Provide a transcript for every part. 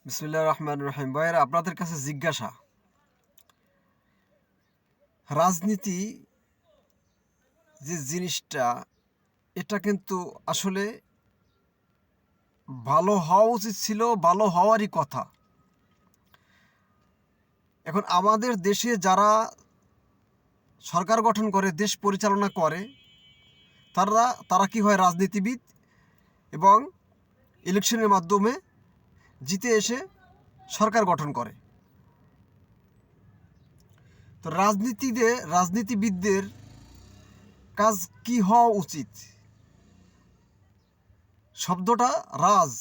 বিসমিল্লাহির রহমানির রহিম। ভাইয়েরা, আপনাদের কাছে জিজ্ঞাসা, রাজনীতি যে জিনিসটা, এটা কিন্তু আসলে ভালো হওয়া উচিত ছিল, ভালো হওয়ারই কথা। এখন আমাদের দেশে যারা সরকার গঠন করে, দেশ পরিচালনা করে, তারা তারা কি হয়, রাজনীতিবিদ, এবং ইলেকশনের মাধ্যমে জিতে এসে সরকার গঠন করে। তো রাজনীতিবিদদের কাজ কি হওয়া উচিত? শব্দটা রাজ,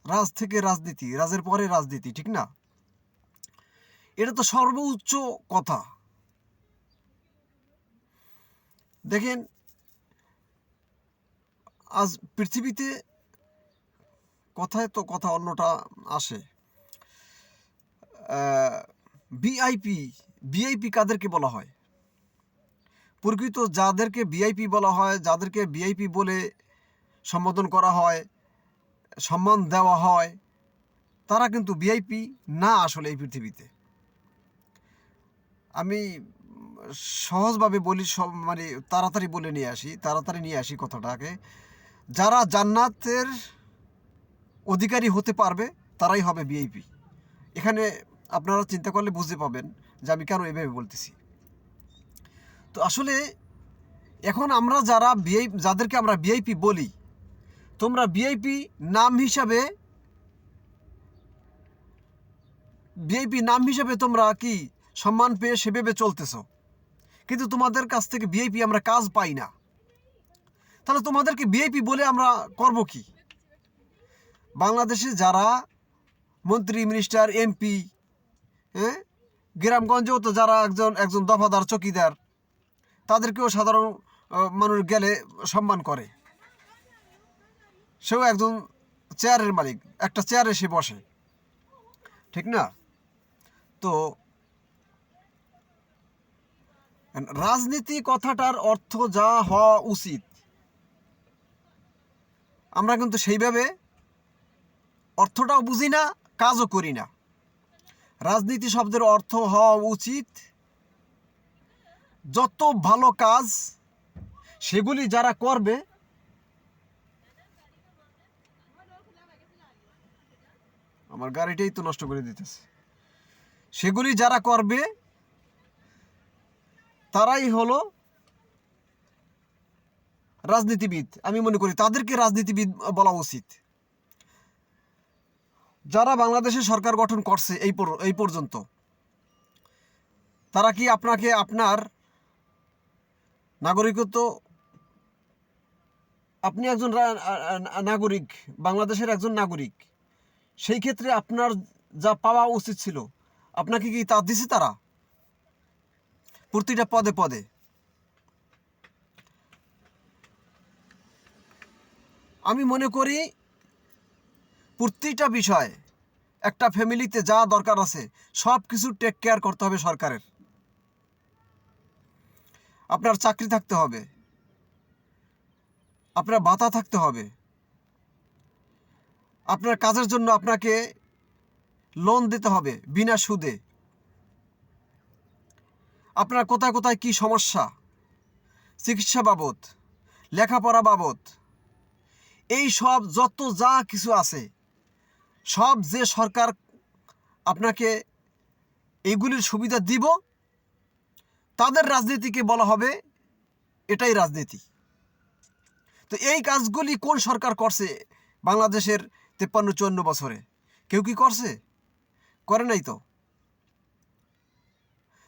রাজ থেকে রাজনীতি, রাজের পরে রাজনীতি, ঠিক না? এটা তো সর্বোচ্চ কথা। দেখেন, আজ পৃথিবীতে কথায় তো কথা অন্যটা আসে। ভিআইপি, ভিআইপি কাদেরকে বলা হয়? প্রকৃত যাদেরকে ভিআইপি বলা হয়, যাদেরকে ভিআইপি বলে সম্বোধন করা হয়, সম্মান দেওয়া হয়, তারা কিন্তু ভিআইপি না আসলে এই পৃথিবীতে। আমি সহজভাবে বলি, মানে তাড়াতাড়ি নিয়ে আসি কথাটাকে। যারা জান্নাতের অধিকারী হতে পারবে তারাই হবে ভিআইপি। এখানে আপনারা চিন্তা করলে বুঝতে পাবেন যে আমি কেন এভাবে বলতেছি। তো আসলে এখন আমরা যাদেরকে আমরা ভিআইপি বলি, তোমরা ভিআইপি নাম হিসাবে তোমরা কি সম্মান পেয়ে সেভাবে চলতেছ, কিন্তু তোমাদের কাছ থেকে ভিআইপি আমরা কাজ পাই না। তাহলে তোমাদেরকে ভিআইপি বলে আমরা করব কি? বাংলাদেশে যারা মন্ত্রী, মিনিস্টার, এমপি, হ্যাঁ, গ্রামগঞ্জেও তো যারা একজন দফাদার, চকিদার, তাদেরকেও সাধারণ মানুষ গেলে সম্মান করে। সেও একজন চেয়ারের মালিক, একটা চেয়ারে সে বসে, ঠিক না? তো রাজনীতি কথাটার অর্থ যা হওয়া উচিত, আমরা কিন্তু সেইভাবে অর্থটাও বুঝি না, কাজও করি না। রাজনীতি শব্দের অর্থ হওয়া উচিত যত ভালো কাজ সেগুলি যারা করবে, আমার গাড়িটাই তো নষ্ট করে দিতেছে, সেগুলি যারা করবে তারাই হলো রাজনীতিবিদ। আমি মনে করি তাদেরকে রাজনীতিবিদ বলা উচিত। যারা বাংলাদেশে সরকার গঠন করছে এই পর্যন্ত, তারা কি আপনাকে আপনার নাগরিকত্ব, আপনি একজন নাগরিক, বাংলাদেশের একজন নাগরিক, সেই ক্ষেত্রে আপনার যা পাওয়া উচিত ছিল আপনাকে কি তা দিছে তারা? প্রতিটা পদে পদে আমি মনে করি প্রতিটা বিষয়, একটা ফ্যামিলিতে যা দরকার আছে সব কিছু টেক কেয়ার করতে হবে সরকারের। আপনার চাকরি থাকতে হবে, আপনার ভাতা থাকতে হবে, আপনার কাজের জন্য আপনাকে লোন দিতে হবে বিনা সুদে। আপনার কোথায় কোথায় কি সমস্যা, চিকিৎসা বাবদ, লেখাপড়া বাবদ, এই সব যত যা কিছু আছে, সব যে সরকার আপনাকে এইগুলির সুবিধা দিব, তাদের রাজনীতিকে বলা হবে এটাই রাজনীতি। তো এই কাজগুলি কোন সরকার করছে বাংলাদেশের 53-54 বছরে? কেউ কি করছে? করে নাই তো।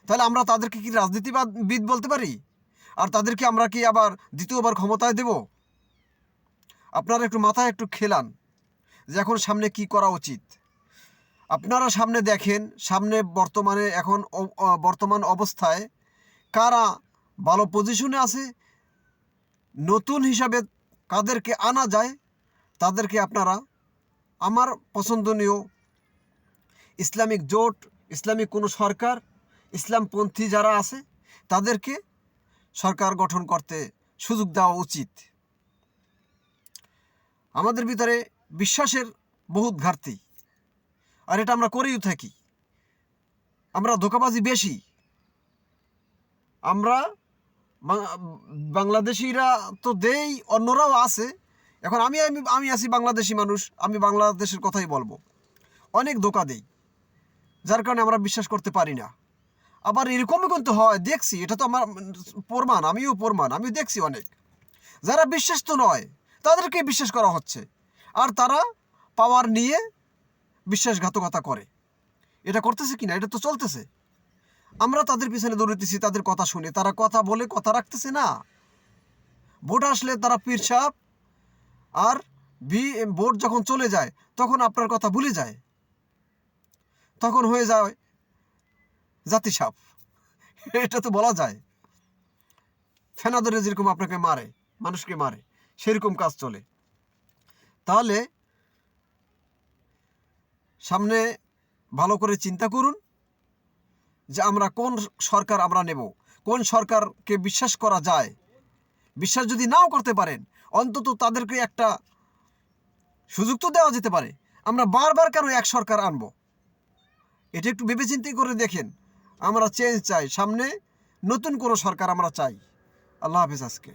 তাহলে আমরা তাদেরকে কি রাজনীতিবিদ বলতে পারি? আর তাদেরকে আমরা কি আবার দ্বিতীয়বার ক্ষমতায় দেব? আপনারা একটু মাথায় একটু খেলান যে এখন সামনে কি করা উচিত। আপনারা সামনে দেখেন, সামনে বর্তমান অবস্থায় কারা ভালো পজিশনে আছে, নতুন হিসাবে কাদেরকে আনা যায়, তাদেরকে আপনারা আমার পছন্দনীয় ইসলামিক জোট, ইসলামিক কোনো সরকার, ইসলামপন্থী যারা আছে তাদেরকে সরকার গঠন করতে সুযোগ দেওয়া উচিত। আমাদের ভিতরে বিশ্বাসের বহুত ঘাটতি। আর এটা আমরা করেও থাকি। আমরা ধোঁকাবাজি বেশি। আমরা বাংলাদেশিরা তো দেই, অন্যরাও আছে। এখন আমি আমি আমি আছি বাংলাদেশি মানুষ, আমি বাংলাদেশের কথাই বলবো। অনেক ধোঁকা দেই, যার কারণে আমরা বিশ্বাস করতে পারি না। আবার এরকমই কিন্তু হয়, দেখছি, এটা তো আমার প্রমাণ, আমিও দেখছি অনেক যারা বিশ্বাস তো নয় তাদেরকে বিশ্বাস করা হচ্ছে, আর তারা পাওয়ার নিয়ে বিশ্বাসঘাতকতা করে। এটা করতেছে কিনা, এটা তো চলতেছে। আমরা তাদের পিছনে দৌড়াতেছি, তাদের কথা শুনে, তারা কথা বলে কথা রাখতেছে না। ভোট আসলে তারা পীর সাহেব, আর ভোট যখন চলে যায় তখন আপনার কথা ভুলে যায়, তখন হয়ে যায় জাতি সাপ। এটা তো বলা যায়। ফেনা ধরে যেরকম আপনাকে মারে, মানুষকে মারে, সেরকম কাজ চলে। তাহলে সামনে ভালো করে চিন্তা করুন যে আমরা কোন সরকার আমরা নেব, কোন সরকারকে বিশ্বাস করা যায়। বিশ্বাস যদি নাও করতে পারেন, অন্তত তাদেরকে একটা সুযোগ তো দেওয়া যেতে পারে। আমরা বারবার কেন এক সরকার আনবো? এটা একটু ভেবেচিন্তে করে দেখেন। আমরা চেঞ্জ চাই, সামনে নতুন কোনো সরকার আমরা চাই। আল্লাহ হাফেজ আজকে।